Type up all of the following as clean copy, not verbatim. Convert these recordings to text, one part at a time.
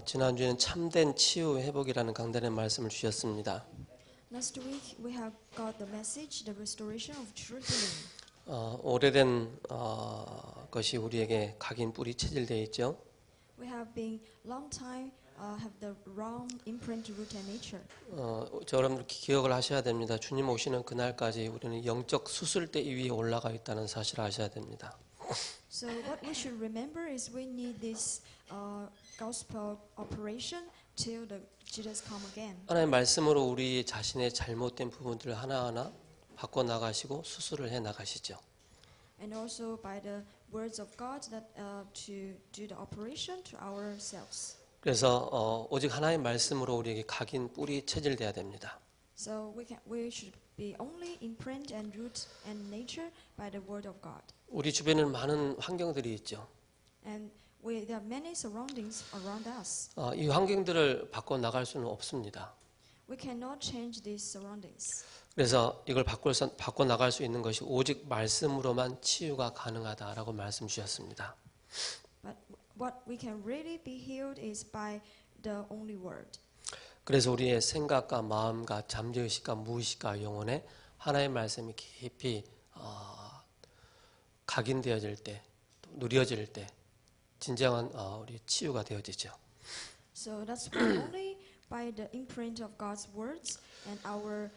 지난주에는 참된 치유 회복이라는 강단의 말씀을 주셨습니다. Last week we have got the message, the restoration of true healing. 오래된 것이 우리에게 각인 뿌리 체질되어 있죠. We have been long time have the wrong imprint, root and nature. 여러분들 기억을 하셔야 됩니다. 주님 오시는 그날까지 우리는 영적 수술대 위에 올라가 있다는 사실을 아셔야 됩니다. So what we should remember is we need this gospel operation till the Jesus come again. 하나님의 말씀으로 우리 자신의 잘못된 부분들을 하나하나 바꿔 나가시고 수술을 해 나가시죠. And also by the words of God that to do the operation to ourselves. 그래서 오직 하나님의 말씀으로 우리에게 각인 뿌리 체질돼야 됩니다. So we should be only imprint and root and nature by the word of God. 우리 주변에는 많은 환경들이 있죠. And there are many surroundings around us. 이 환경들을 바꿔 나갈 수는 없습니다. We cannot change these surroundings. 그래서 이걸 바꿔 나갈 수 있는 것이 오직 말씀으로만 치유가 가능하다라고 말씀 주셨습니다. But what we can really be healed is by the only word. 그래서 우리의 생각과 마음과 잠재의식과 무의식과 영혼에 하나님의 말씀이 깊이 각인되어질 때, 또 누려질 때 진정한 우리 치유가 되어지죠. So that's why only by the imprint of God's words and our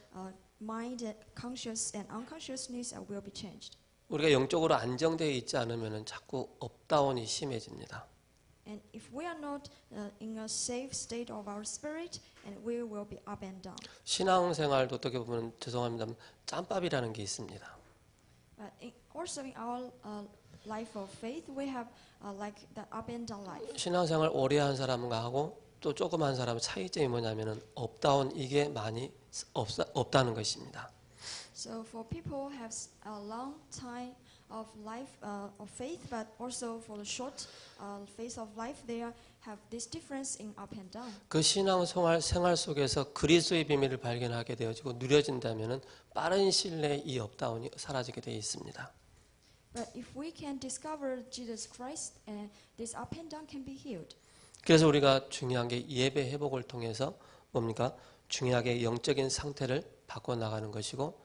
mind, conscious and unconsciousness will be changed. 우리가 영적으로 안정되어 있지 않으면 자꾸 업다운이 심해집니다. And if we are not in a safe state of our spirit, and we will be up and down. 신앙생활도 어떻게 보면 죄송합니다만 짬밥이라는 게 있습니다. Also in our life of faith, we have like the up and down life. 신앙생활 오래 한 사람과 하고 또 조금 한 사람의 차이점이 뭐냐면은 업다운 이게 많이 없다는 것입니다. So for people who have a long time of life of faith, but also for the short phase of life, they have this difference in up and down. 그 신앙생활 속에서 그리스도의 비밀을 발견하게 되어지고 누려진다면은 빠른 시일 내에 이 업다운이 사라지게 되어 있습니다. But if we can discover Jesus Christ, this up and down can be healed. 그래서 우리가 중요한 게 예배 회복을 통해서 뭡니까? 중요하게 영적인 상태를 바꿔 나가는 것이고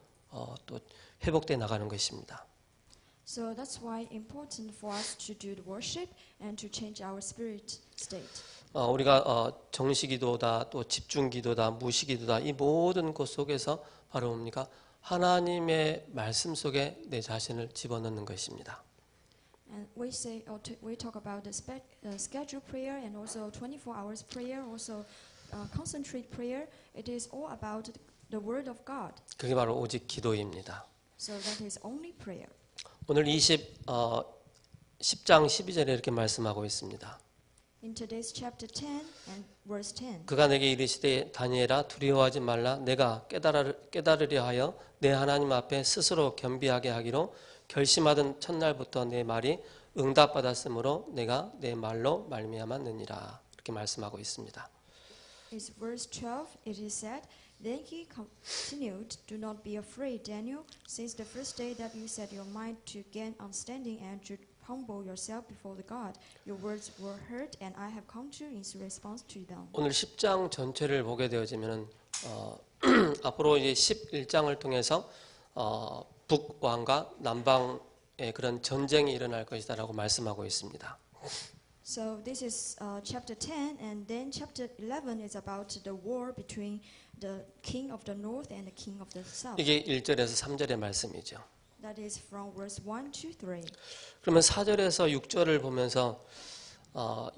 또 회복돼 나가는 것입니다. So that's why important for us to do the worship and to change our spirit state. 우리가 정식기도다 또 집중기도다 무식기도다 이 모든 것 속에서 바로 뭡니까? 하나님의 말씀 속에 내 자신을 집어넣는 것입니다. And we talk about the scheduled prayer and also 24 hours prayer, also concentrate prayer. It is all about the word of God. 그게 바로 오직 기도입니다. So that is only prayer. 오늘 10장 12절에 이렇게 말씀하고 있습니다. In today's chapter 10 and verse 10. 그가 내게 이르시되 다니엘아 두려워하지 말라 내가 깨달으려 하여 내 하나님 앞에 스스로 겸비하게 하기로 결심하던 첫날부터 내 말이 응답받았으므로 내가 내 말로 말미암았느니라 이렇게 말씀하고 있습니다. Is verse 12 it is said then he continued do not be afraid Daniel since the first day that you set your mind to gain understanding and to humble yourself before the God your words were heard and I have come to in response to them. 오늘 10장 전체를 보게 되어지면은 앞으로 이제 11장을 통해서 북왕과 남방의 그런 전쟁이 일어날 것이다라고 말씀하고 있습니다. So this is chapter 10 and then chapter 11 is about the war between the king of the north and the king of the south. 이게 1절에서 3절의 말씀이죠. That is from verse 1 to 3. 그러면 4절에서 6절을 보면서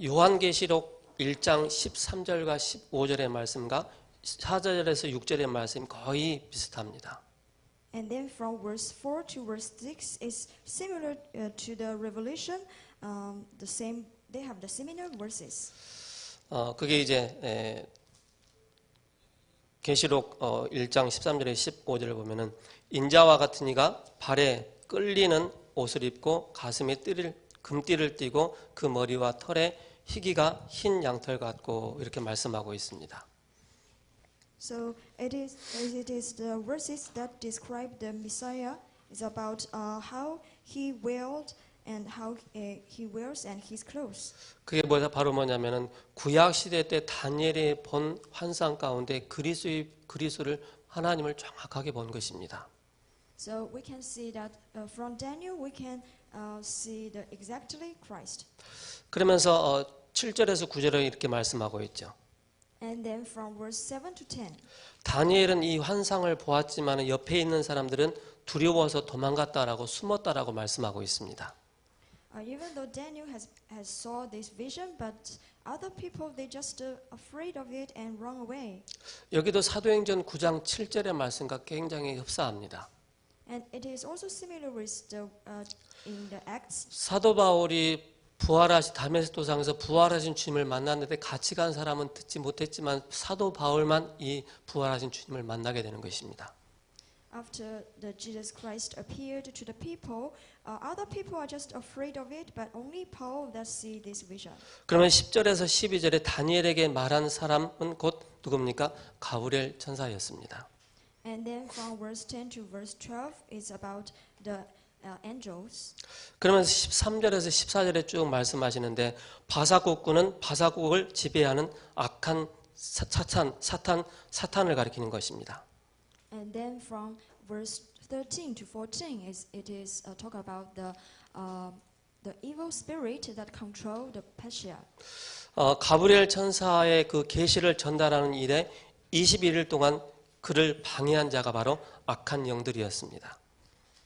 요한계시록 1장 13절과 15절의 말씀과 4절에서 6절의 말씀이 거의 비슷합니다. And then from verse 4 to verse 6 is similar to the Revelation. The same, they have the similar verses. 그게 이제 계시록 1장 13절에 15절을 보면은 인자와 같은 이가 발에 끌리는 옷을 입고 가슴에 금띠를 띠고 그 머리와 털에 희기가 흰 양털 같고 이렇게 말씀하고 있습니다. So it is the verses that describe the Messiah is about how he wailed and how he wears and his clothes. 그게 바로 뭐냐면은 구약 시대 때 다니엘이 본 환상 가운데 그리스도를 하나님을 정확하게 본 것입니다. So we can see that from Daniel we can see the exactly Christ. 그러면서 7절에서 9절에 이렇게 말씀하고 있죠. And then from verse 7 to 10. 다니엘은 이 환상을 보았지만 옆에 있는 사람들은 두려워서 도망갔다라고 숨었다라고 말씀하고 있습니다. Even though Daniel has saw this vision, but other people they just afraid of it and run away. 여기도 사도행전 9장 7절의 말씀과 굉장히 흡사합니다. And it is also similar with the in the Acts. 사도 바울이 부활하신 다메섹 도상에서 부활하신 주님을 만났는데 같이 간 사람은 듣지 못했지만 사도 바울만 이 부활하신 주님을 만나게 되는 것입니다. After the Jesus Christ appeared to the people, other people are just afraid of it, but only Paul that see this vision. 그러면 10절에서 12절에 다니엘에게 말한 사람은 곧 누굽니까? 가브리엘 천사였습니다. And then from verse 10 to verse 12 is about the angels. 그러면서 13절에서 14절에 쭉 말씀하시는데 바사국군은 바사국을 지배하는 악한 사탄을 가리키는 것입니다. And then from verse 13 to 14 it is talk about the evil spirit that control the Persia. 가브리엘 천사의 그 계시를 전달하는 일에 21일 동안 그를 방해한 자가 바로 악한 영들이었습니다.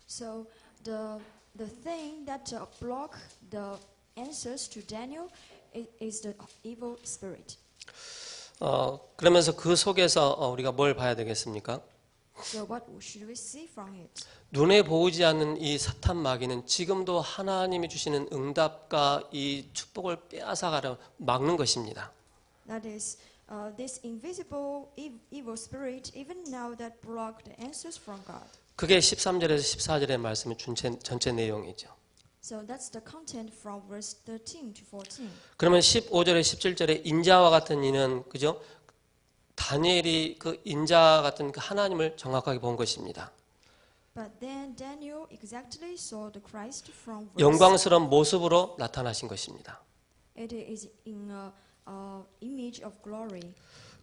So the thing that block the answers to Daniel is the evil spirit. 그러면서 그 속에서 우리가 뭘 봐야 되겠습니까? So what should we see from it? 눈에 보이지 않는 이 사탄 마귀는 지금도 하나님이 주시는 응답과 이 축복을 빼앗아가려 막는 것입니다. That is, this invisible evil spirit, even now that block the answers from God. 그게 13절에서 14절의 말씀의 전체 내용이죠. So that's the content from verse 13 to 14. 그러면 15절에 17절에 인자와 같은 이는 그죠? 다니엘이 그 인자 같은 그 하나님을 정확하게 본 것입니다. But then Daniel exactly saw the Christ from verse. 영광스러운 모습으로 나타나신 것입니다. It is in a image of glory.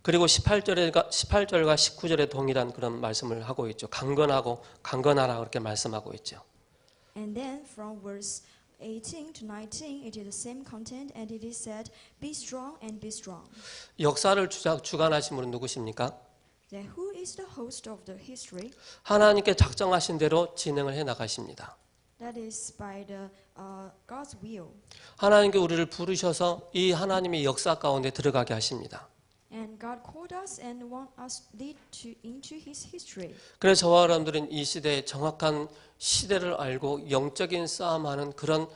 그리고 18절과 19절에 동일한 그런 말씀을 하고 있죠. 강건하라 그렇게 말씀하고 있죠. And then from verse 18 to 19, it is the same content, and it is said, "Be strong and be strong." 역사를 주관하신 분은 누구십니까? Then who is the host of the history? 하나님께 작정하신 대로 진행을 해 나가십니다. That is by the God's will. 하나님께 우리를 부르셔서 이 하나님의 역사 가운데 들어가게 하십니다. And God called us and want us lead into His history. 그래서 저와 여러분들은 이 시대에 정확한 시대를 알고 영적인 싸움하는 그런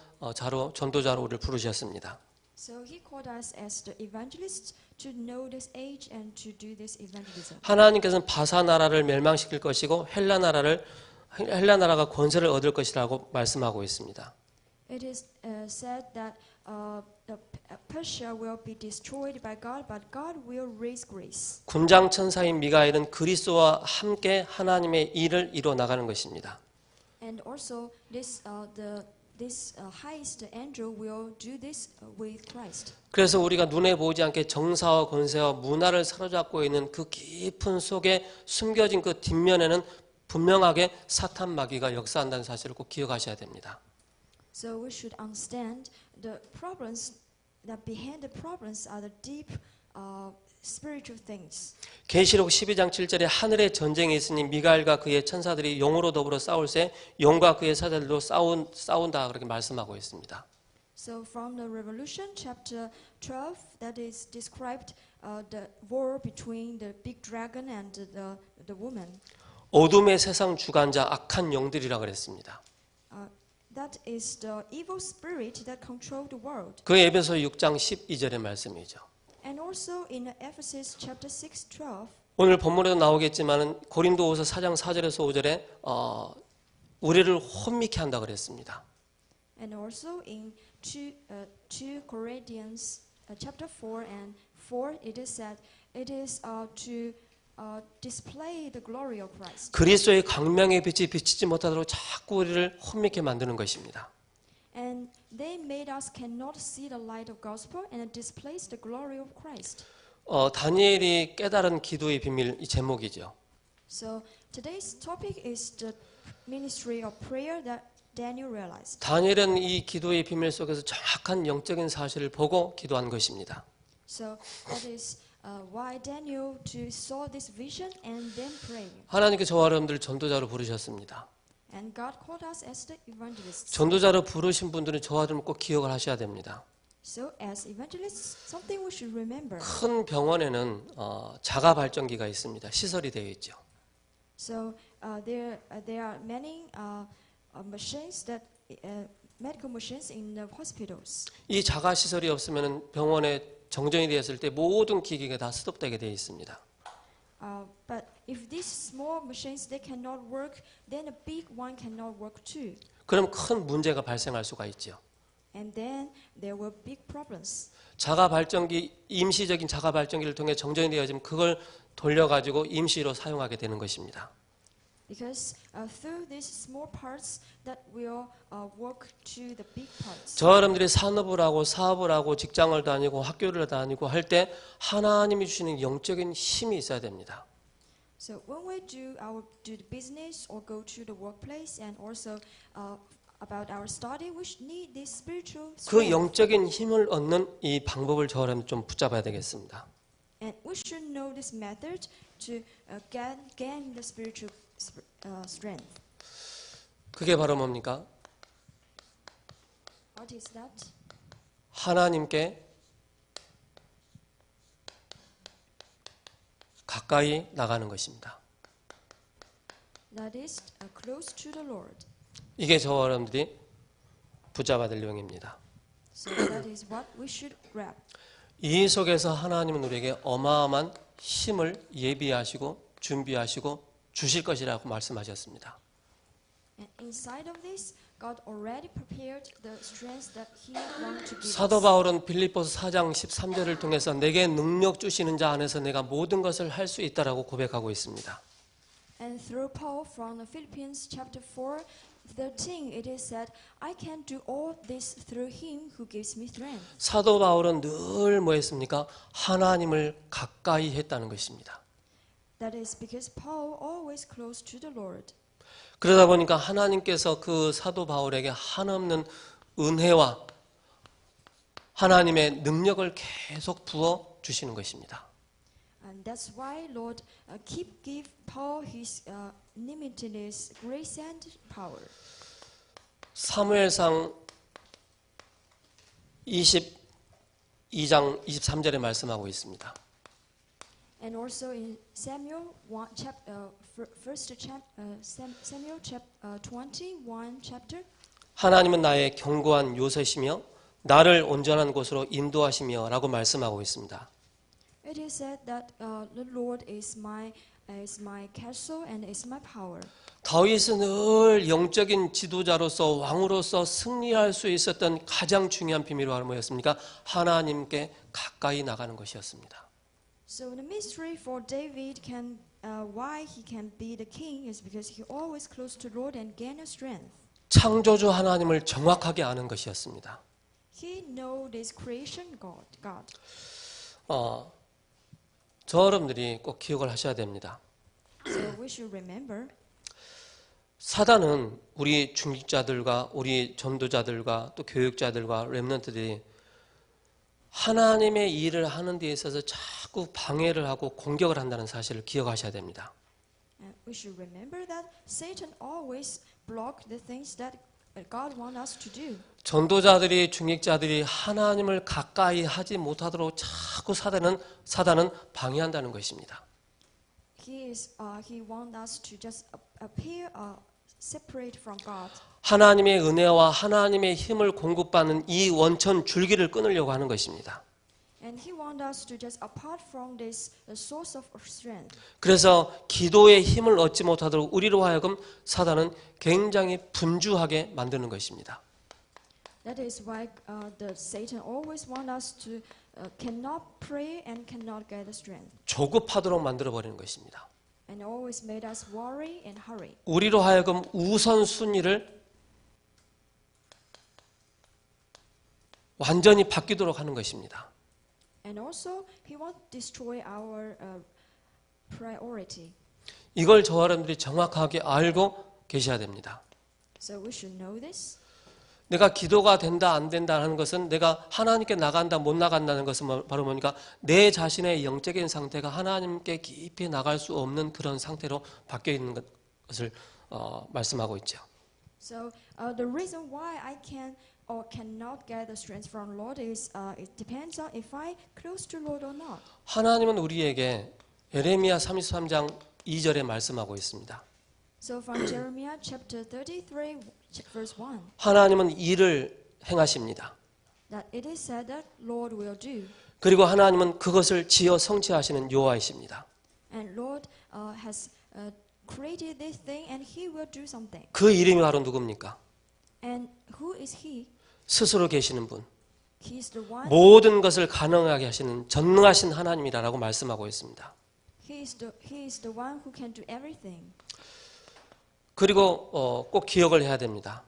전도자로 우리를 부르셨습니다. So He called us as the evangelists to know this age and to do this evangelism. 하나님께서는 바사 나라를 멸망시킬 것이고 헬라 나라가 권세를 얻을 것이라고 말씀하고 있습니다. It is said that Persia will be destroyed by God, but God will raise Greece. 군장 천사인 미가엘은 그리스도와 함께 하나님의 일을 이루어 나가는 것입니다. And also this highest angel will do this with Christ. 그래서 우리가 눈에 보이지 않게 정사와 권세와 문화를 사로잡고 있는 그 깊은 속에 숨겨진 그 뒷면에는 분명하게 사탄 마귀가 역사한다는 사실을 꼭 기억하셔야 됩니다. So we should understand the problems that behind the problems are the deep spiritual things. 계시록 12장 7절에 하늘에 전쟁이 있으니 미가엘과 그의 천사들이 용으로 더불어 싸울새 용과 그의 사자들도 싸운다 그렇게 말씀하고 있습니다. So from the Revelation chapter 12 that is described the war between the big dragon and the woman. 어둠의 세상 주관자 악한 영들이라 그랬습니다. That is the evil spirit that control the world. 그 에베소 6장 12절의 말씀이죠. And also in Ephesus chapter 6:12. 오늘 본문에도 나오겠지만은 고린도후서 4장 4절에서 5절에 우리를 혼미케 한다 그랬습니다. And also in 2 Corinthians chapter 4 and 4 it is said it is to display the glory of Christ. 그리스도의 광명의 빛이 비치지 못하도록 자꾸 우리를 혼미케 만드는 것입니다. And they made us cannot see the light of gospel and displace the glory of Christ. 다니엘이 깨달은 기도의 비밀 이 제목이죠. So today's topic is the ministry of prayer that Daniel realized. 다니엘은 이 기도의 비밀 속에서 정확한 영적인 사실을 보고 기도한 것입니다. So that is why Daniel too saw this vision and then prayed. 하나님께 저와 여러분들 전도자로 부르셨습니다. And God called us as the evangelists. 전도자로 부르신 분들은 저와 여러분 꼭 기억을 하셔야 됩니다. So as evangelists, something we should remember. 큰 병원에는 자가 발전기가 있습니다. 시설이 되어 있죠. So there are many machines that medical machines in the hospitals. 이 자가 시설이 없으면 병원에 정전이 되었을 때 모든 기기가 다 스톱되게 되어 있습니다. But if these small machines they cannot work, then a big one cannot work too. 그럼 큰 문제가 발생할 수가 있죠. And then there were big problems. 자가 발전기 임시적인 자가 발전기를 통해 정전이 되어지면 그걸 돌려가지고 임시로 사용하게 되는 것입니다. Because through these small parts that will work to the big parts. 저 여러분들이 산업을 하고 사업을 하고 직장을 다니고 학교를 다니고 할 때 하나님이 주시는 영적인 힘이 있어야 됩니다. So when we do the business or go to the workplace and also about our study, we need this spiritual 그 strength. 영적인 힘을 얻는 이 방법을 저 여러분 좀 붙잡아야 되겠습니다. And we should know this method to gain the spiritual strength. 그게 바로 뭡니까? What is that? 하나님께 가까이 나가는 것입니다. That is close to the Lord. 이게 저와 여러분들이 붙잡아야 될 내용입니다. So that is what we should grab. 이 속에서 하나님은 우리에게 어마어마한 힘을 예비하시고 준비하시고 주실 것이라고 말씀하셨습니다. And inside of this, God already prepared the strength that He wants to give 사도 us. 바울은 빌립보서 4장 13절을 통해서 내게 능력 주시는 자 안에서 내가 모든 것을 할 수 있다라고 고백하고 있습니다. And through Paul from Philippians chapter 4:13, it is said, I can do all this through Him who gives me strength. 사도 바울은 늘 뭐 했습니까? 하나님을 가까이 했다는 것입니다. That is because Paul always close to the Lord. 그러다 보니까 하나님께서 그 사도 바울에게 한없는 은혜와 하나님의 능력을 계속 부어 주시는 것입니다. And that's why Lord keep give Paul his limitless grace and power. 사무엘상 22장 23절에 말씀하고 있습니다. And also in Samuel Samuel chapter 21 chapter, 하나님은 나의 견고한 요새시며 나를 온전한 곳으로 인도하시며라고 말씀하고 있습니다. it is said that the Lord is my castle and is my power. 다윗은 늘 영적인 지도자로서 왕으로서 승리할 수 있었던 가장 중요한 비밀이 바로 뭐였습니까? 하나님께 가까이 나가는 것이었습니다. So the mystery for David why he can be the king is because he always close to Lord and gain a strength. 창조주 하나님을 정확하게 아는 것이었습니다. He know this creation God. 저 여러분들이 꼭 기억을 하셔야 됩니다. So we should remember 사단은 우리 중직자들과 우리 전도자들과 또 교육자들과 렘넌트들이 하나님의 일을 하는 데 있어서 자꾸 방해를 하고 공격을 한다는 사실을 기억하셔야 됩니다. we should remember that Satan always block the things that God wants us to do. 전도자들이 중직자들이 하나님을 가까이 하지 못하도록 자꾸 사단은 방해한다는 것입니다. He wants us to just appear separate from God. 하나님의 은혜와 하나님의 힘을 공급받는 이 원천 줄기를 끊으려고 하는 것입니다. And he wants us to just apart from this source of strength. 그래서 기도의 힘을 얻지 못하도록 우리로 하여금 사단은 굉장히 분주하게 만드는 것입니다. That is why the Satan always wants us to cannot pray and cannot get strength. 조급하도록 만들어 버리는 것입니다. And always made us worry and hurry. 우리로 하여금 우선순위를 완전히 바뀌도록 하는 것입니다. And also, He won't destroy our priority. 이걸 저와 여러분들이 정확하게 알고 계셔야 됩니다. So we should know this. 내가 기도가 된다 안 된다 하는 것은 내가 하나님께 나간다 못 나간다는 것은 바로 뭡니까? 내 자신의 영적인 상태가 하나님께 깊이 나갈 수 없는 그런 상태로 바뀌어 있는 것을 말씀하고 있죠. So the reason why I can or cannot get the strength from Lord is it depends on if I close to Lord or not. 하나님은 우리에게 예레미야 33장 2절에 말씀하고 있습니다. So from Jeremiah chapter 33 verse 1 하나님은 일을 행하십니다. that it is said that Lord will do. 그리고 하나님은 그것을 지어 성취하시는 여호와이십니다. And Lord has created this thing and He will do something. 그 이름이 바로 누굽니까? And who is He? 스스로 계시는 분. He is the one. 모든 것을 가능하게 하시는 전능하신 하나님이라고 말씀하고 있습니다. He is the one who can do everything. 그리고 꼭 기억을 해야 됩니다.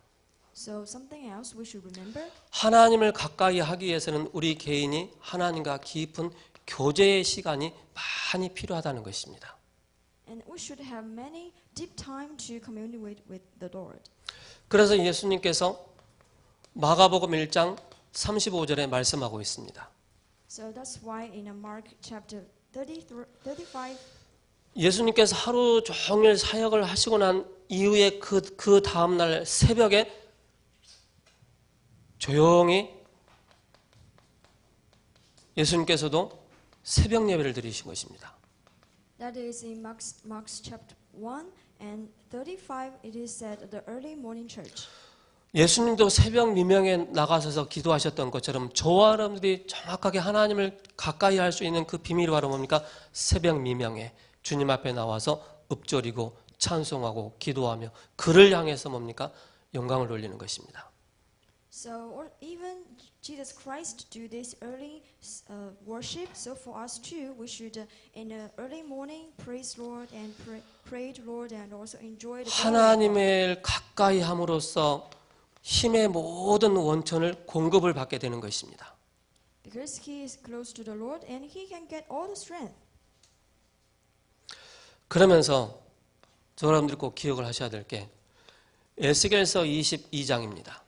So something else we should remember. 하나님을 가까이 하기 위해서는 우리 개인이 하나님과 깊은 교제의 시간이 많이 필요하다는 것입니다. And we should have many deep time to communicate with the Lord. 그래서 예수님께서 마가복음 1장 35절에 말씀하고 있습니다. So that's why in Mark chapter 35 예수님께서 하루 종일 사역을 하시고 난 이후에 그 다음 날 새벽에 조용히 예수님께서도 새벽 예배를 드리신 것입니다. that is in Mark's chapter 1 and 35 it is said the early morning church. 예수님도 새벽 미명에 나가셔서 기도하셨던 것처럼 저와 여러분들이 정확하게 하나님을 가까이 할 수 있는 그 비밀이 바로 뭡니까? 새벽 미명에 주님 앞에 나와서 읊조리고 찬송하고 기도하며 그를 향해서 뭡니까? 영광을 돌리는 것입니다. So or even Jesus Christ do this early worship. So for us too, we should in the early morning praise Lord and pray to Lord and also enjoy the glory of God. 하나님을 가까이 함으로써 힘의 모든 원천을 공급을 받게 되는 것입니다. Because he is close to the Lord and he can get all the strength. 그러면서 저 여러분들이 꼭 기억을 하셔야 될 게 에스겔서 22장입니다.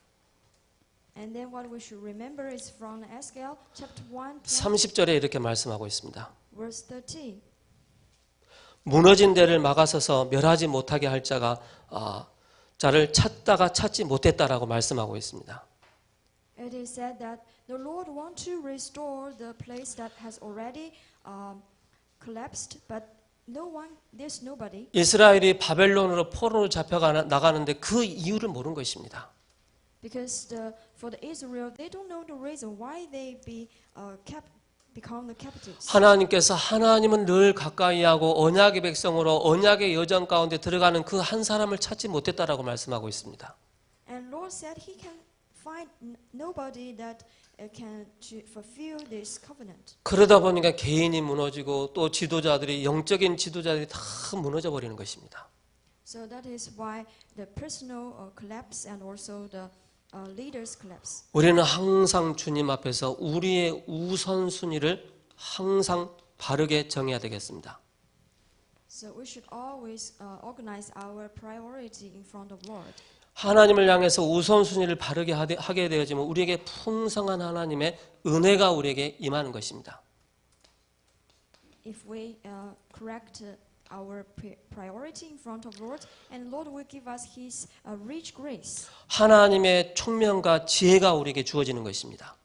And then what we should remember is from Ezekiel chapter 1 30절에 이렇게 말씀하고 있습니다. verse 30. 무너진 데를 막아서서 멸하지 못하게 할 자를 찾다가 찾지 못했다라고 말씀하고 있습니다. It is said that the Lord wants to restore the place that has already collapsed, but there's nobody. 이스라엘이 바벨론으로 포로로 잡혀 나가는데 그 이유를 모르는 것입니다. Because for the Israel, they don't know the reason why they become the captives. 하나님께서 하나님은 늘 가까이 하고 언약의 백성으로 언약의 여정 가운데 들어가는 그 한 사람을 찾지 못했다라고 말씀하고 있습니다. And Lord said He can find nobody that can to fulfill this covenant. 그러다 보니까 개인이 무너지고 또 지도자들이 영적인 지도자들이 다 무너져 버리는 것입니다. So that is why the personal collapse and also the leaders collapse. 우리는 항상 주님 앞에서 우리의 우선순위를 항상 바르게 정해야 되겠습니다. So we should always organize our priority in front of Lord. 하나님을 향해서 우선순위를 바르게 하게 되어지면 우리에게 풍성한 하나님의 은혜가 우리에게 임하는 것입니다. If we correct our priority in front of Lord, and Lord will give us His rich grace. 하나님의 총명과 지혜가 우리에게 주어지는 것입니다.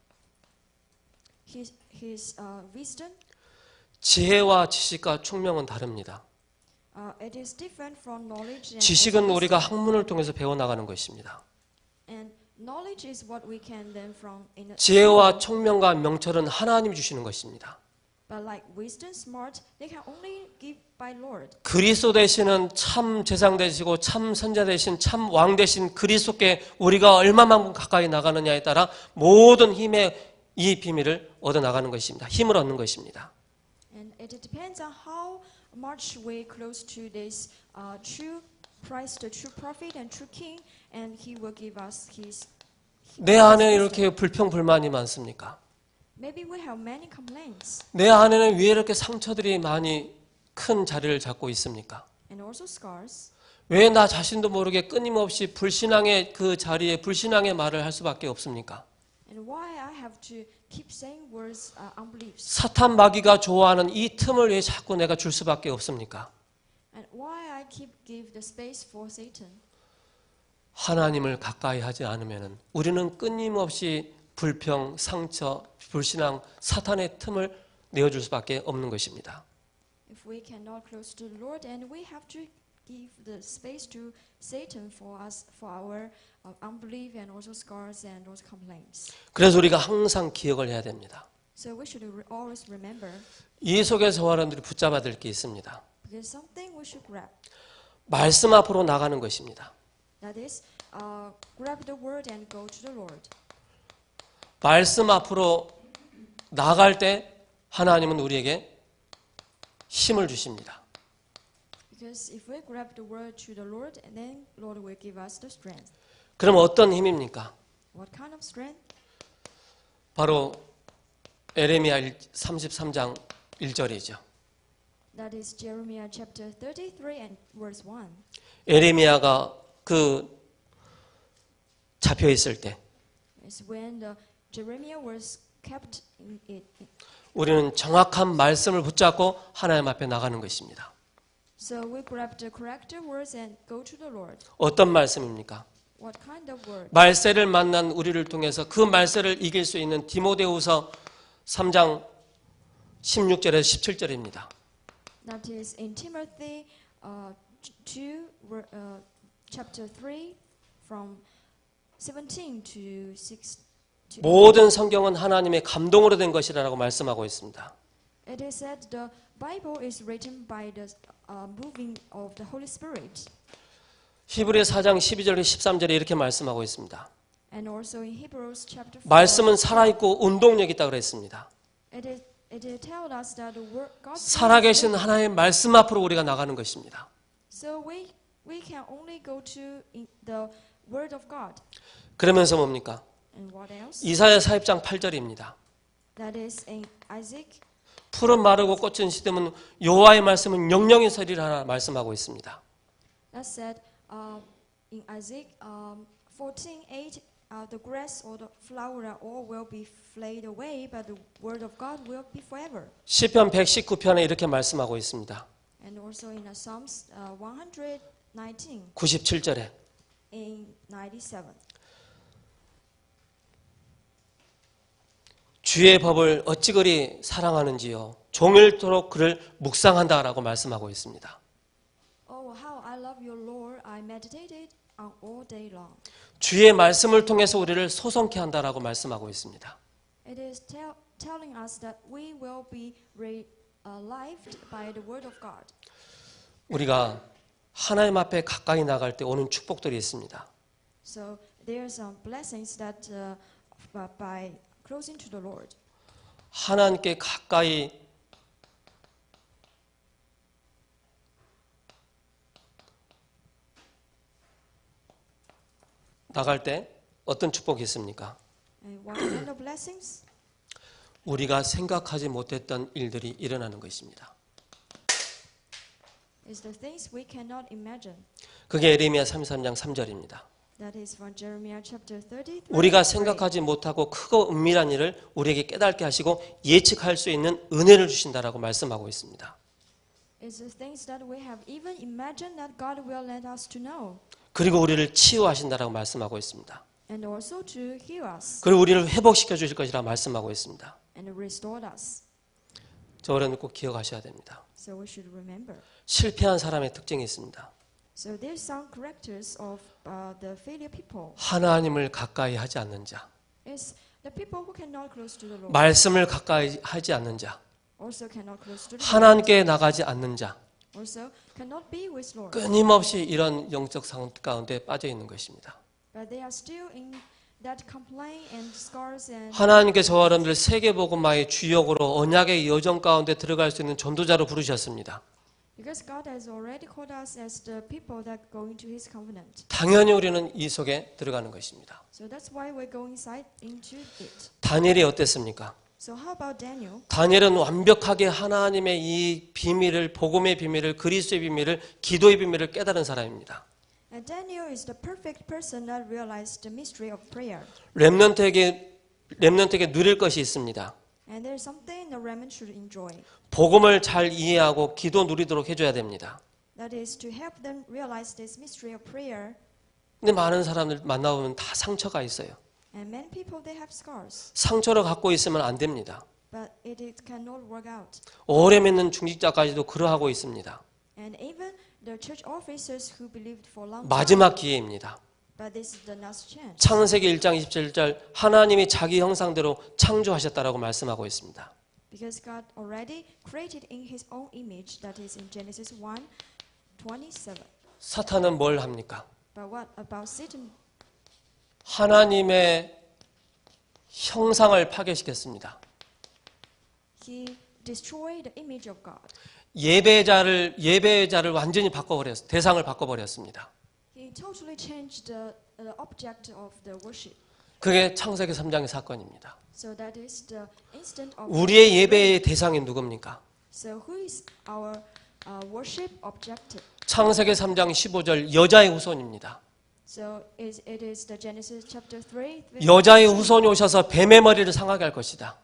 His wisdom. 지혜와 지식과 총명은 다릅니다. It is different from knowledge. 지식은 우리가 학문을 통해서 배워나가는 것입니다. And knowledge is what we can learn from. 지혜와 총명과 명철은 하나님이 주시는 것입니다. But like wisdom, smart, they can only give by Lord. 그리스도 되시는 참 제상 되시고 참 선자 되신 참 왕 되신 그리스도께 우리가 얼마만큼 가까이 나가느냐에 따라 모든 힘의 이 비밀을 얻어 나가는 것입니다. 힘을 얻는 것입니다. And it depends on how much we close to this true Christ, the true prophet and true king, and He will give us His 내 안에 이렇게 불평불만이 많습니까? Maybe we have many complaints 내 안에는 왜 이렇게 상처들이 많이 큰 자리를 잡고 있습니까? and also scars. 왜 나 자신도 모르게 끊임없이 불신앙의 그 자리에 불신앙의 말을 할 수밖에 없습니까? And why I have to keep saying words unbeliefs. 사탄 마귀가 좋아하는 이 틈을 왜 자꾸 내가 줄 수밖에 없습니까? And why I keep give the space for Satan. 하나님을 가까이 하지 않으면 우리는 끊임없이 불평, 상처, 불신앙, 사탄의 틈을 내어줄 수밖에 없는 것입니다. If we cannot close to the Lord, and we have to give the space to Satan for us, for our unbelief and also scars and also complaints. 그래서 우리가 항상 기억을 해야 됩니다. So we should always remember. 이 속에서 여러분들이 붙잡아야 될 게 있습니다. There's something we should grab. 말씀 앞으로 나가는 것입니다. That is, grab the word and go to the Lord. 말씀 앞으로 나갈 때 하나님은 우리에게 힘을 주십니다. Because if we grab the word to the Lord, and then Lord will give us the strength. 그럼 어떤 힘입니까? What kind of strength? 바로 에레미야 33장 1절이죠. That is Jeremiah chapter 33 and verse 1. 에레미야가 그 잡혀 있을 때 It's when Jeremiah was kept in it. 우리는 정확한 말씀을 붙잡고 하나님 앞에 나가는 것입니다. So we grab the correct words and go to the Lord. 어떤 말씀입니까? What kind of word? 말세를 만난 우리를 통해서 그 말세를 이길 수 있는 디모데후서 3장 16절에서 17절입니다. That is in Timothy 2, chapter 3, from 17 to 6. 모든 성경은 하나님의 감동으로 된 것이라고 말씀하고 있습니다. It is said the Bible is written by the moving of the Holy Spirit. 히브리 4장 12절 13절에 이렇게 말씀하고 있습니다. And also in Hebrews chapter 4. 말씀은 살아있고 운동력이 있다고 그랬습니다. It tells us that the word God. 살아계신 하나님의 말씀 앞으로 우리가 나가는 것입니다. So we can only go to the word of God. 그러면서 뭡니까? And what else? 이사야 40장 8절입니다. That is in Isaac. 푸른 마르고 꽃은 시듬은 여호와의 말씀은 영영이 서리라 말씀하고 있습니다. That said in Isaac 14:8, the grass or the flower all will be flayed away, but the word of God will be forever. 시편 119편에 이렇게 말씀하고 있습니다. And also in Psalms 119, 97절에 in 97. 주의 법을 어찌 그리 사랑하는지요. 종일토록 그를 묵상한다라고 말씀하고 있습니다. Oh, how I love your Lord! I meditated on all day long. 주의 말씀을 통해서 우리를 소성케 한다라고 말씀하고 있습니다. It is telling us that we will be revived by the word of God. 우리가 하나님 앞에 가까이 나갈 때 오는 축복들이 있습니다. So there are some blessings that by closing to the Lord. 하나님께 가까이 나갈 때 어떤 축복이 있습니까? And what kind of blessings? 우리가 생각하지 못했던 일들이 일어나는 것입니다. Is the things we cannot imagine. 그게 에레미야 33장 3절입니다. That is from Jeremiah chapter 33. 우리가 생각하지 못하고 크고 은밀한 일을 우리에게 깨닫게 하시고 예측할 수 있는 은혜를 주신다라고 말씀하고 있습니다. It's the things that we have even imagined that God will let us to know. 그리고 우리를 치유하신다라고 말씀하고 있습니다. And also to heal us 그리고 우리를 회복시켜 주실 것이라고 말씀하고 있습니다. and restore us. 저 어른들 꼭 기억하셔야 됩니다. So we should remember. 실패한 사람의 특징이 있습니다. So there's some characters of the failure people. 하나님을 가까이 하지 않는 자, It's the people who cannot close to the Lord. 말씀을 가까이 하지 않는 자, Also cannot close to the Lord. 하나님께 나가지 않는 자, Also cannot be with Lord. 끊임없이 이런 영적 상황 가운데 빠져 있는 것입니다. But they are still in that complaint and scars and. 하나님께 저와 여러분들 세계복음화의 주역으로 언약의 여정 가운데 들어갈 수 있는 전도자로 부르셨습니다. Because God has already called us as the people that go into His covenant. 당연히 우리는 이 속에 들어가는 것입니다. So that's why we're going into it. 다니엘이 어땠습니까? So how about Daniel? 다니엘은 완벽하게 하나님의 이 비밀을, 복음의 비밀을, 그리스도의 비밀을, 기도의 비밀을 깨달은 사람입니다. And Daniel is the perfect person that realized the mystery of prayer. 렘넌트에게 누릴 것이 있습니다. And there's something the remnant should enjoy. 복음을 잘 이해하고 기도 누리도록 해줘야 됩니다. That is to help them realize this mystery of prayer. 근데 많은 사람들 만나보면 다 상처가 있어요. And many people they have scars, 상처를 갖고 있으면 안 됩니다. but it cannot work out. 오래 믿는 중직자까지도 그러하고 있습니다. And even the church officers who believed for long time, 마지막 기회입니다. but this is the last chance. 창세기 1장 27절 하나님이 자기 형상대로 창조하셨다라고 말씀하고 있습니다. Because God already created in His own image, that is in Genesis 1:27. 사탄은 뭘 합니까? But what about Satan? 하나님의 형상을 파괴시켰습니다. He destroyed the image of God. 예배자를 완전히 바꿔버렸어요. 대상을 바꿔버렸습니다. He totally changed the object of the worship. 그게 창세기 3장의 사건입니다. So that is the instant of. 우리의 예배의 대상이 누굽니까? So who is our worship objective? 창세기 3장 15절 여자의 후손입니다. So it is the Genesis chapter 3. 여자의 후손이 오셔서 뱀의 머리를 상하게 할 것이다.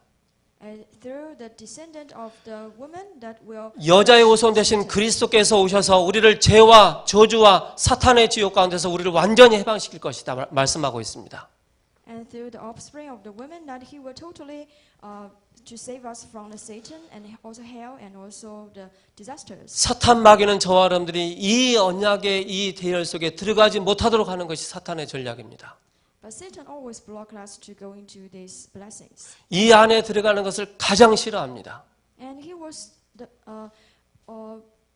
And through the descendant of the woman that will. 여자의 후손 대신 그리스도께서 오셔서 우리를 죄와 저주와 사탄의 지옥 가운데서 우리를 완전히 해방시킬 것이다 말씀하고 있습니다. And through the offspring of the woman that He will totally to save us from the Satan and also hell and also the disasters. 사탄 마귀는 저와 여러분들이 이 언약의 이 대열 속에 들어가지 못하도록 하는 것이 사탄의 전략입니다. But Satan always block us to go into these blessings. 이 안에 들어가는 것을 가장 싫어합니다. And he was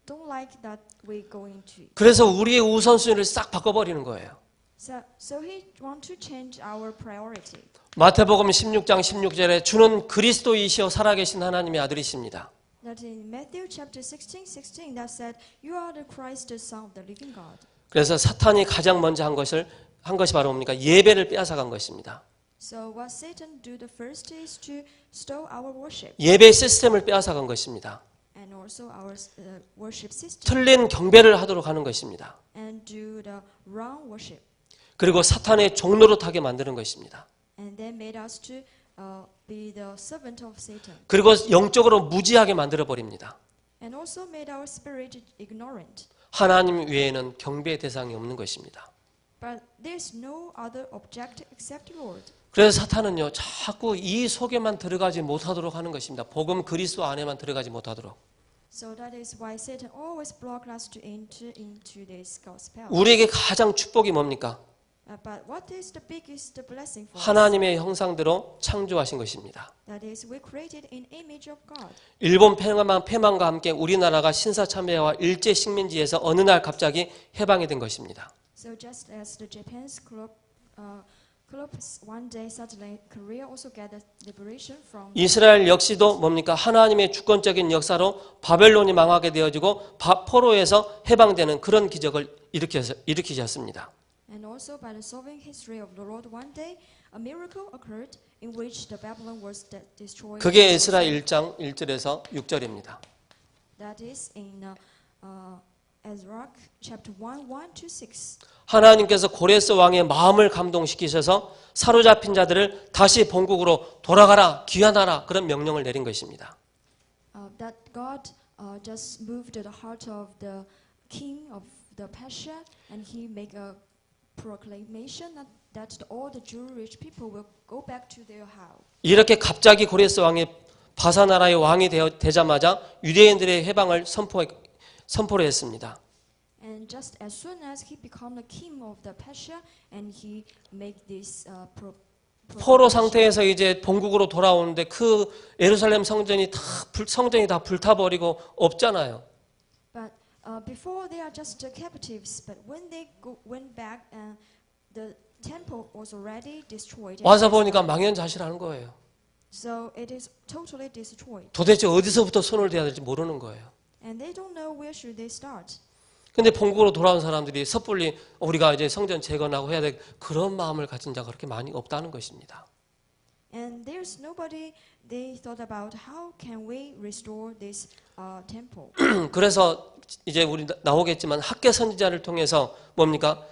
don't like that we go into. 그래서 우리의 우선순위를 싹 바꿔버리는 거예요. So he want to change our priority. 마태복음 16장 16절에 주는 그리스도이시여 살아계신 하나님의 아들이십니다. That in Matthew chapter 16 that said, "You are the Christ, the Son of the living God." 그래서 사탄이 가장 먼저 한 것이 바로 뭡니까? 예배를 빼앗아간 것입니다. So what Satan do the first is to steal our worship 예배 시스템을 빼앗아간 것입니다. and also our worship system 틀린 경배를 하도록 하는 것입니다. and do the wrong worship. 그리고 사탄의 종로로 타게 만드는 것입니다. And they made us to be the servant of Satan. 그리고 영적으로 무지하게 만들어 버립니다. And also made our spirit ignorant. 하나님 외에는 경배의 대상이 없는 것입니다. But there's no other object except Lord. 그래서 사탄은요, 자꾸 이 속에만 들어가지 못하도록 하는 것입니다. 복음 그리스도 안에만 들어가지 못하도록. So that is why Satan always blocks us to enter into this gospel. 우리에게 가장 축복이 뭡니까? But what is the biggest blessing for us? 하나님의 형상대로 창조하신 것입니다. That is, we created in image of God. 일본 패망과 함께 우리나라가 신사참배와 일제 식민지에서 어느 날 갑자기 해방이 된 것입니다. So just as the Japan's collapse one day suddenly, Korea also gathered liberation from. 이스라엘 역시도 뭡니까? 하나님의 주권적인 역사로 바벨론이 망하게 되어지고 포로에서 해방되는 그런 기적을 일으키셨습니다. And also by the sovereign history of the Lord, one day a miracle occurred in which the Babylon was destroyed. 그게 에스라 1장 1절에서 6절입니다. That is in Ezra chapter 1:1-6. 하나님께서 고레스 왕의 마음을 감동시키셔서 사로잡힌 자들을 다시 본국으로 돌아가라, 귀환하라 그런 명령을 내린 것입니다. That God just moved the heart of the king of the Persia, and he make a proclamation that all the Jewish people will go back to their house. 이렇게 갑자기 고레스 왕이 바사나라의 왕이 되자마자 유대인들의 해방을 선포를 했습니다. And just as soon as he became the king of the Persia, and he make this 포로 상태에서 이제 본국으로 돌아오는데 그 예루살렘 성전이 다 불타버리고 없잖아요. But before they are just captives, but when they went back, and the temple was already destroyed. 와서 보니까 망연자실하는 거예요. So it is totally destroyed. 도대체 어디서부터 손을 대야 될지 모르는 거예요. and they don't know where should they start. 근데 본국으로 돌아온 사람들이 섣불리 우리가 이제 성전 재건하고 해야 될 그런 마음을 가진 자가 그렇게 많이 없다는 것입니다. And there's nobody they thought about how can we restore this temple. 그래서 이제 우리 나오겠지만 학계 선지자를 통해서 뭡니까?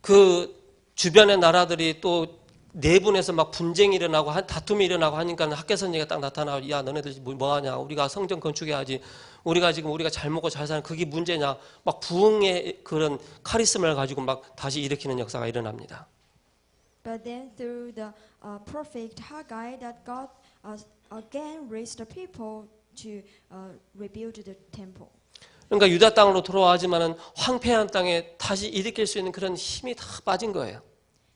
그 주변의 나라들이 또 내분에서 막 분쟁이 일어나고 다툼이 일어나고 하니까 학계 선지자가 딱 나타나고 야 너네들 뭐 하냐? 우리가 성전 건축해야지. 우리가 잘 먹고 잘 사는 그게 문제냐? 막 부흥의 그런 카리스마를 가지고 막 다시 일으키는 역사가 일어납니다. But then through the prophet Haggai, that God again raised the people to rebuild the temple. 그러니까 유다 땅으로 돌아와지만은 황폐한 땅에 다시 일으킬 수 있는 그런 힘이 다 빠진 거예요.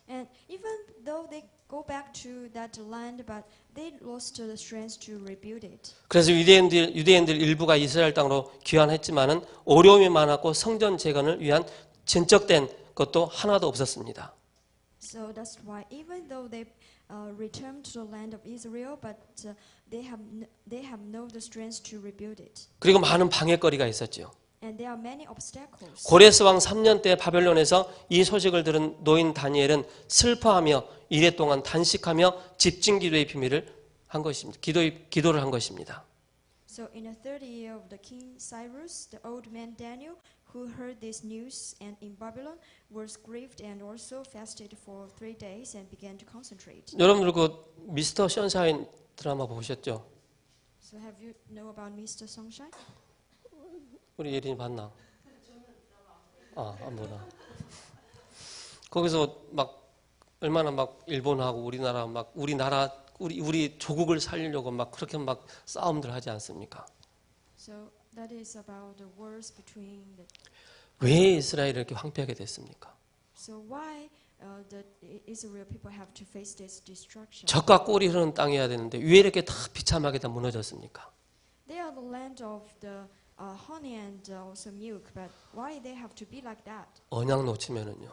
And even though they go back to that land, but they lost the strength to rebuild it. 그래서 유대인들 일부가 이스라엘 땅으로 귀환했지만은 어려움이 많았고 성전 재건을 위한 진척된 것도 하나도 없었습니다. So that's why even though they returned to the land of Israel, but they have no the strength to rebuild it. 그리고 많은 방해거리가 있었죠. And there are many obstacles. 고레스 왕 3년 때 바벨론에서 이 소식을 들은 노인 다니엘은 슬퍼하며 이래 동안 단식하며 집중 기도의 비밀을 한 것입니다. 기도를 한 것입니다. So in the 30th year of the king Cyrus, the old man Daniel, who heard this news and in Babylon, was grieved and also fasted for 3 days and began to concentrate. 여러분들 그 미스터 션샤인 드라마 보셨죠? So have you know about Mr. Sunshine? 우리 예린이 봤나? 안 보나. 거기서 막 얼마나 막 일본하고 우리 조국을 살리려고 막 그렇게 막 싸움들 하지 않습니까? So that is about the wars between the. 왜 이스라엘이 이렇게 황폐하게 됐습니까? So why the Israel people have to face this destruction? 젖과 꿀이 흐르는 땅이어야 되는데 왜 이렇게 다 비참하게 다 무너졌습니까? They are the land of the honey and also milk, but why they have to be like that? 언약 놓치면은요.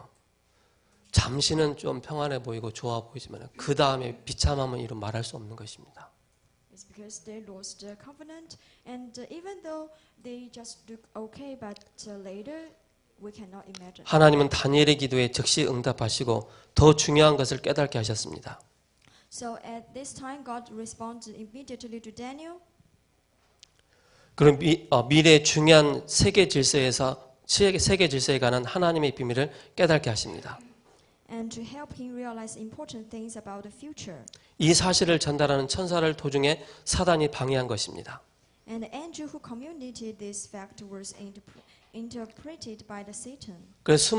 잠시는 좀 평안해 보이고 좋아 보이지만 그 다음에 비참함은 이루 말할 수 없는 것입니다. It's because they lost the covenant, and even though they just look okay, but later we cannot imagine. 하나님은 다니엘의 기도에 즉시 응답하시고 더 중요한 것을 깨닫게 하셨습니다. So at this time, God responded immediately to Daniel. 그럼 미래의 중요한 세계 질서에 관한 하나님의 비밀을 깨닫게 하십니다. And to help him realize important things about the future. 이 사실을 전달하는 천사를 도중에 사단이 방해한 것입니다. And the angel who communicated this fact was interpreted by the Satan. 그래서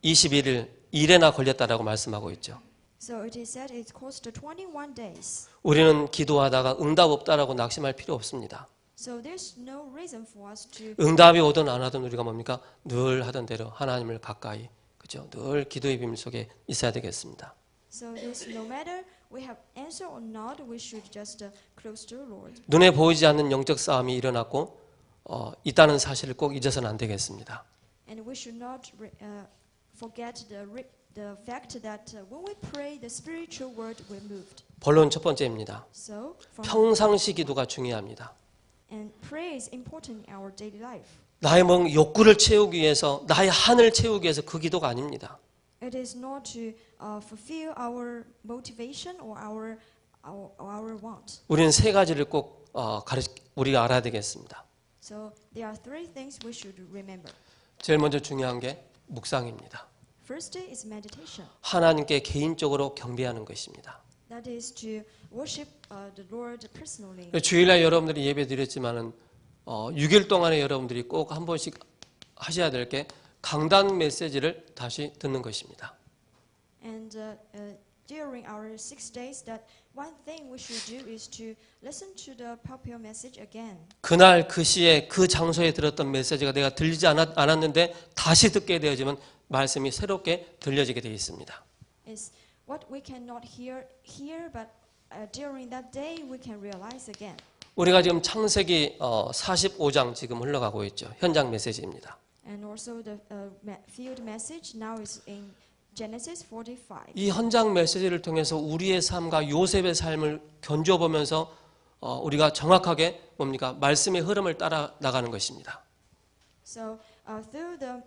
21일 일에나 걸렸다라고 말씀하고 있죠. So it is said it cost 21 days. 우리는 기도하다가 응답 없다라고 낙심할 필요 없습니다. So there's no reason for us to. 응답이 오든 안 하든 우리가 뭡니까? 늘 하던 대로 하나님을 가까이, 그죠? 늘 기도의 비밀 속에 있어야 되겠습니다. So there's no matter we have answer or not, we should just close to the Lord. 눈에 보이지 않는 영적 싸움이 일어났고 있다는 사실을 꼭 잊어서는 안 되겠습니다. And we should not forget the fact that when we pray, the spiritual world will moved. 본론 첫 번째입니다. So 평상시 기도가 중요합니다. and prayer is important in our daily life. 나의 욕구를 채우기 위해서, 나의 한을 채우기 위해서 그 기도가 아닙니다. It is not to fulfill our motivation or our want. 우리는 세 가지를 꼭 우리가 알아야 되겠습니다. So there are 3 things we should remember. 제일 먼저 중요한 게 묵상입니다. First is meditation. 하나님께 개인적으로 경배하는 것입니다. That is to worship the Lord personally. 주일날 여러분들이 예배 드렸지만은 6일 동안에 여러분들이 꼭 한 번씩 하셔야 될 게 강단 메시지를 다시 듣는 것입니다. And during our 6 days, that one thing we should do is to listen to the popular message again. 그날 그 시에 그 장소에 들었던 메시지가 내가 들리지 않았는데 다시 듣게 되어지면 말씀이 새롭게 들려지게 되어 있습니다. It's what we cannot hear here, but during that day we can realize again. 우리가 지금 창세기 45장 지금 흘러가고 있죠. 현장 메시지입니다. And also the field message now is in Genesis 45. 이 현장 메시지를 통해서 우리의 삶과 요셉의 삶을 견주어보면서 우리가 정확하게 뭡니까? 말씀의 흐름을 따라 나가는 것입니다. So through the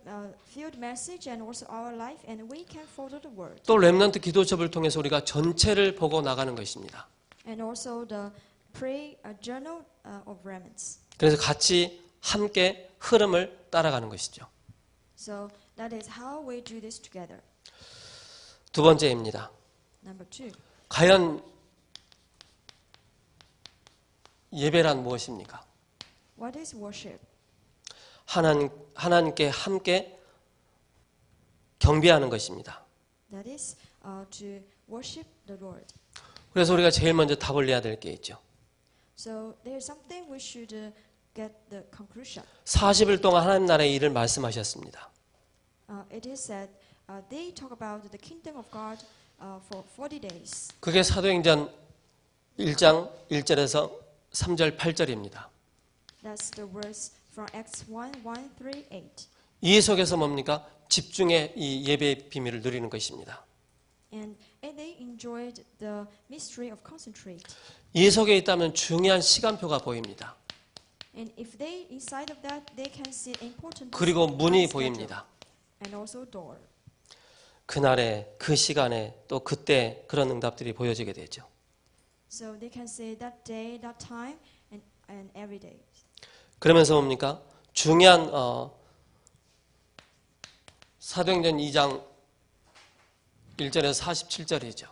field message and also our life, and we can follow the word. 또 렘넌트 기도첩을 통해서 우리가 전체를 보고 나가는 것입니다. And also the pray journal of remnants. 그래서 같이 함께 흐름을 따라가는 것이죠. So that is how we do this together. 두 번째입니다. Number 2. 과연 예배란 무엇입니까? What is worship? 하나님께 함께 경배하는 것입니다. That is to worship the Lord. 그래서 우리가 제일 먼저 답을 내야 될 게 있죠. So there is something we should get the conclusion. 40일 동안 하나님 나라의 일을 말씀하셨습니다. It is said they talk about the kingdom of God for 40 days. 그게 사도행전 1장 1절에서 3절 8절입니다. That's the verse from Acts 1, 3, 8. 이 속에서 뭡니까? 집중의 이 예배의 비밀을 누리는 것입니다. And they enjoyed the mystery of concentrate. 이 속에 있다면 중요한 시간표가 보입니다. And if they inside of that, they can see important. 그리고 문이 schedule. 보입니다. And also door. 그날에 그 시간에 또 그때 그런 응답들이 보여지게 되죠. So they can say that day, that time, and every day. 그러면서 뭡니까? 중요한 사도행전 2장 1절에서 47절이죠.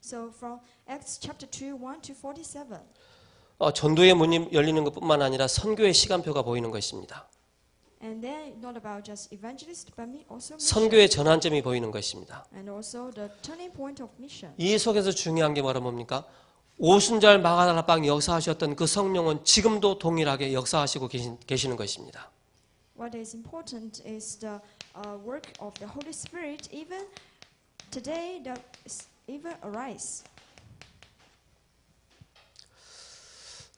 So from Acts chapter 2, 1 to 47. 전도의 문이 열리는 것뿐만 아니라 선교의 시간표가 보이는 것입니다. And then not about just evangelist, but also mission. 선교의 전환점이 보이는 것입니다. And also the turning point of mission. 이 속에서 중요한 게 뭡니까? 오순절 마가다락방 역사하셨던 그 성령은 지금도 동일하게 역사하시고 계시는 것입니다. What is important is the work of the Holy Spirit. Even today, that even arise.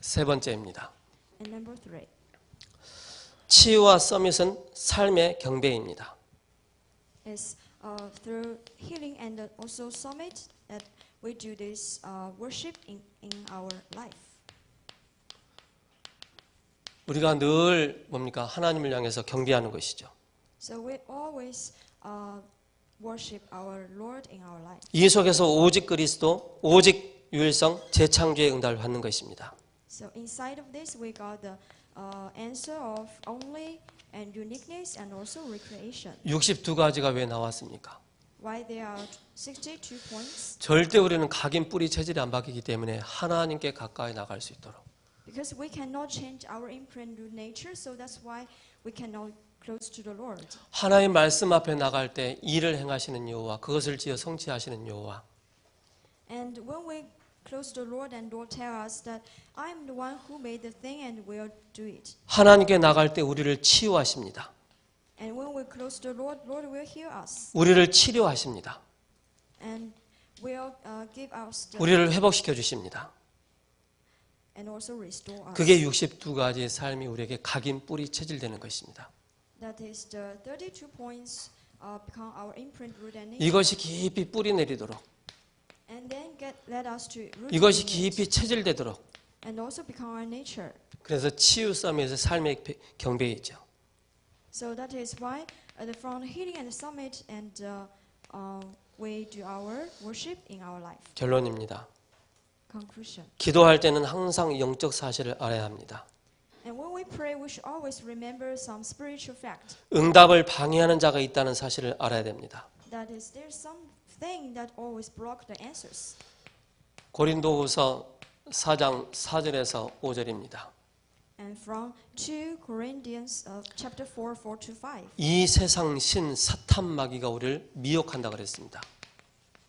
세 번째입니다. And number 3. 치유와 서밋은 삶의 경배입니다. Is through healing and also summit that we do this worship in our life. 우리가 늘 뭡니까? 하나님을 향해서 경배하는 것이죠. So we always worship our Lord in our life. 이 속에서 오직 그리스도, 오직 유일성, 재창조의 응답을 받는 것입니다. So inside of this, we got the answer of only and uniqueness and also recreation. 62가지가 왜 나왔습니까? Why there are 62 points? 절대 우리는 각인 뿌리 체질이 안 바뀌기 때문에 하나님께 가까이 나갈 수 있도록. Because we cannot change our imprint to nature, so that's why we cannot close to the Lord. 하나님 말씀 앞에 나갈 때 일을 행하시는 여호와, 그것을 지어 성취하시는 여호와. And when we close to the Lord and Lord tell us that I am the one who made the thing and will do it. 하나님께 나갈 때 우리를 치유하십니다. And when we close to the Lord, Lord will heal us 우리를 치료하십니다. and will give us the 우리를 회복시켜 주십니다. and also restore us. 그게 62가지의 삶이 우리에게 각인 뿌리 체질되는 것입니다. That is the 32 points become our imprint, root and nature. 이것이 깊이 뿌리 내리도록, And then let us to root 이것이 in it. 깊이 체질되도록. And also become our nature. 그래서 치유 싸움에서 삶의 경배이죠. So that is why from healing and summit and we do our worship in our life. 결론입니다. Conclusion. 기도할 때는 항상 영적 사실을 알아야 합니다. And when we pray, we should always remember some spiritual fact. 응답을 방해하는 자가 있다는 사실을 알아야 됩니다. That is, there's something that always block the answers. 고린도후서 4장 4절에서 5절입니다. And from 2 Corinthians chapter 4, 4 to 5. 이 세상 신 사탄 마귀가 우리를 미혹한다 그랬습니다.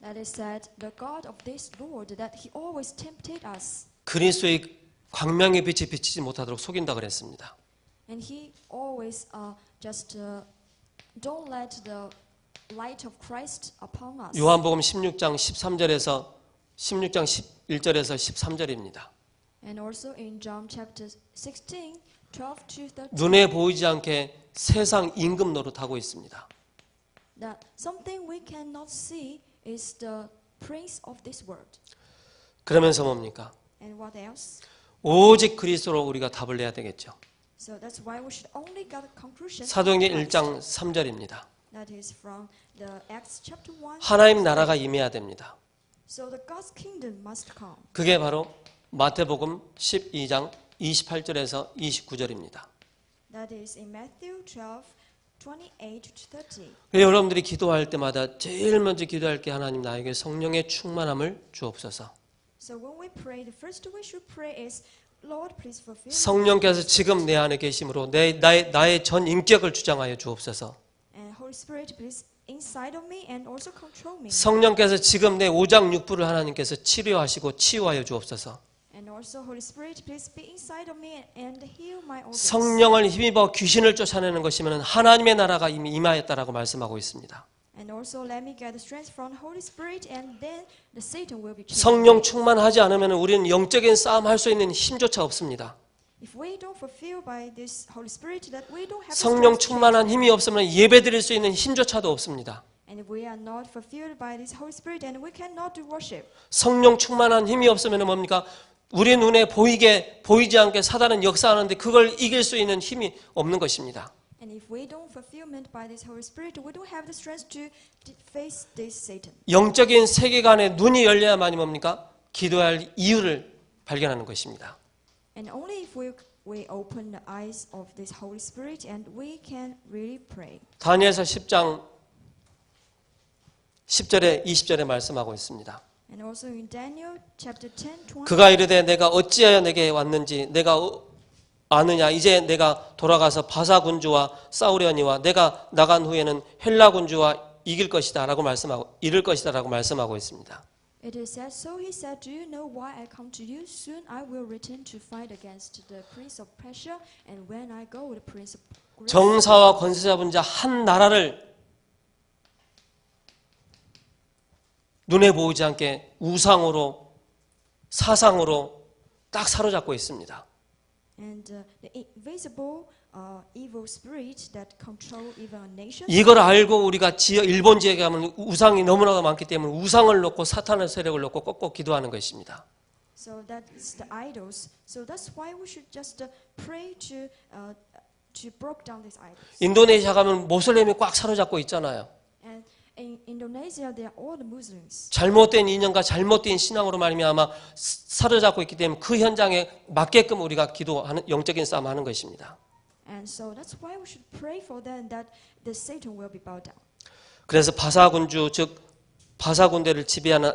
That is said, the God of this Lord, that He always tempted us. 그리스도의 광명의 빛이 비치지 못하도록 속인다 그랬습니다. And He always just don't let the light of Christ upon us. 요한복음 16장 13절에서 16장 11절에서 13절입니다. And also in John chapter 16, 12 to 13. 눈에 보이지 않게 세상 임금 노릇하고 있습니다. That something we cannot see is the prince of this world. 그러면서 뭡니까? And what else? 오직 그리스도로 우리가 답을 내야 되겠죠. So that's why we should only get a conclusion. 사도행전 from Christ. 1장 3절입니다. That is from the Acts chapter 1. 하나님 나라가 임해야 됩니다. So the God's kingdom must come. 그게 바로 마태복음 12장 28절에서 29절입니다. That is in Matthew 12, 28 to 30. 여러분들이 기도할 때마다 제일 먼저 기도할 게 하나님 나에게 성령의 충만함을 주옵소서. So when we pray, the first we should pray is, Lord, please fulfill. 성령께서 지금 내 안에 계심으로 나의 전 인격을 주장하여 주옵소서. And Holy Spirit, please inside of me and also control me. 성령께서 지금 내 오장육부를 하나님께서 치료하시고 치유하여 주옵소서. And also Holy Spirit, please be inside of me and heal my organs. 성령을 힘입어 귀신을 쫓아내는 것이면 하나님의 나라가 이미 임하였다라고 말씀하고 있습니다. And also let me get the strength from Holy Spirit, and then the Satan will be chased. 성령 충만하지 않으면 우리는 영적인 싸움 할 수 있는 힘조차 없습니다. If we don't fulfill by this Holy Spirit, that we don't have the 성령 strength to 충만한 힘이 없으면 예배 드릴 수 있는 힘조차도 없습니다. And if we are not fulfilled by this Holy Spirit, and we cannot do worship. 성령 충만한 힘이 없으면 뭡니까? 우리 눈에 보이지 않게 사단은 역사하는데 그걸 이길 수 있는 힘이 없는 것입니다. And if we don't fulfillment by this Holy Spirit, we don't have the strength to face this Satan. 영적인 세계관에 눈이 열려야만이 뭡니까? 기도할 이유를 발견하는 것입니다. And only if we open the eyes of this Holy Spirit, and we can really pray. 다니엘서 10장 10절에 20절에 말씀하고 있습니다. And also in Daniel chapter 10, 20. 그가 이르되 내가 어찌하여 내게 왔는지 내가 아느냐. 이제 내가 돌아가서 바사 군주와 싸우려니와 내가 나간 후에는 헬라 군주와 이길 것이다라고 말씀하고 이를 것이다라고 말씀하고 있습니다. It is said, so he said, do you know why I come to you? Soon I will return to fight against the prince of Persia, and when I go, the prince of Greece. 정사와 권세 잡은 자 한 나라를 눈에 보이지 않게 우상으로 사상으로 딱 사로잡고 있습니다. And the invisible evil spirit that control even a nation. 이걸 알고 우리가 일본 지역에 가면 우상이 너무나도 많기 때문에 우상을 놓고 사탄의 세력을 놓고 꼭꼭 기도하는 것입니다. So that is the idols. So that's why we should just pray to break down these idols. 인도네시아 가면 모슬렘이 꽉 사로잡고 있잖아요. And in Indonesia, they are all the Muslims. 잘못된 인연과 잘못된 신앙으로 말미암아 사로잡고 있기 때문에 그 현장에 맞게끔 우리가 기도하는 영적인 싸움하는 것입니다. And so that's why we should pray for them that the Satan will be bowed down. 그래서 바사 군주 즉 바사 군대를 지배하는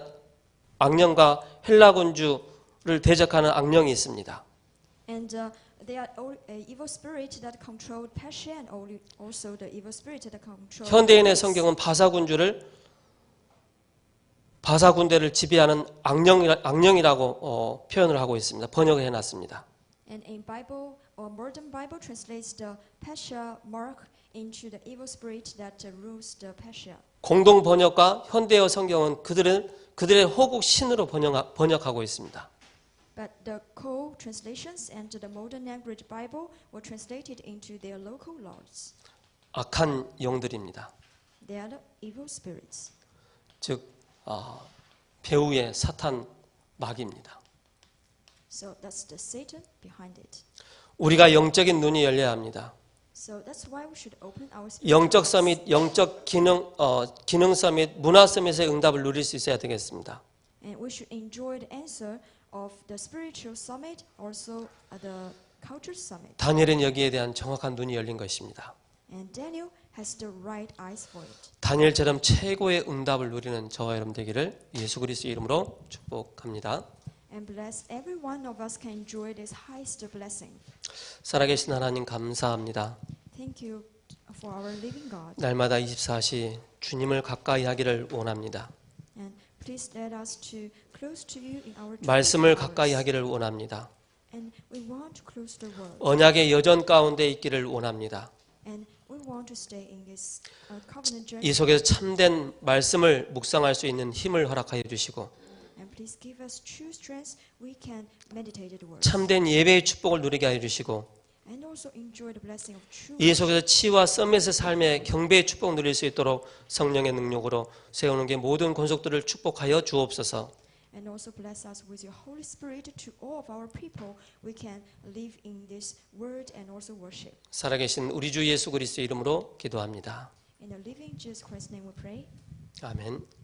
악령과 헬라 군주를 대적하는 악령이 있습니다. And they are all evil spirit that controlled Persia, and also the evil spirit that controlled. 현대인의 성경은 바사 군주를 바사 군대를 지배하는 악령이라고 표현을 하고 있습니다. 번역을 해놨습니다. And in Bible or modern Bible translates the Persia mark into the evil spirit that rules the Persia. 공동 번역과 현대어 성경은 그들의 호국 신으로 번역하고 있습니다. But the co-translations and the modern language Bible were translated into their local lords. 악한 영들입니다. They are the evil spirits. 즉 배후의 사탄 마귀입니다. So that's the Satan behind it. 우리가 영적인 눈이 열려야 합니다. So that's why we should open our spiritual 영적 eyes. 서밋, 영적 기능 서밋, 문화 서밋의 응답을 누릴 수 있어야 되겠습니다. And we should enjoy the answer of the spiritual summit, also the culture summit. 다니엘은 여기에 대한 정확한 눈이 열린 것입니다. And Daniel has the right eyes for it. 다니엘처럼 최고의 응답을 누리는 저와 여러분 되기를 예수 그리스도 이름으로 축복합니다. And bless every one of us can enjoy this highest blessing. 살아계신 하나님 감사합니다. Thank you for our living God. 날마다 24시 주님을 가까이 하기를 원합니다. And please let us to close to you in our 말씀을 24 가까이 hours. 하기를 원합니다. And we want to close the word. 언약의 여전 가운데 있기를 원합니다. And we want to stay in this covenant 이 journey. 속에서 참된 말씀을 묵상할 수 있는 힘을 허락하여 주시고 And please give us true strength. We can meditate the word. 참된 예배의 축복을 누리게 하여 주시고 And also enjoy the blessing of true 이 속에서 치유와 서밋의 삶의 경배의 축복 누릴 수 있도록 성령의 능력으로 세우는 게 모든 권속들을 축복하여 주옵소서. and also bless us with your Holy Spirit to all of our people. We can live in this word and also worship. 살아계신 우리 주 예수 그리스도의 이름으로 기도합니다. In the living Jesus Christ's name we pray. 아멘.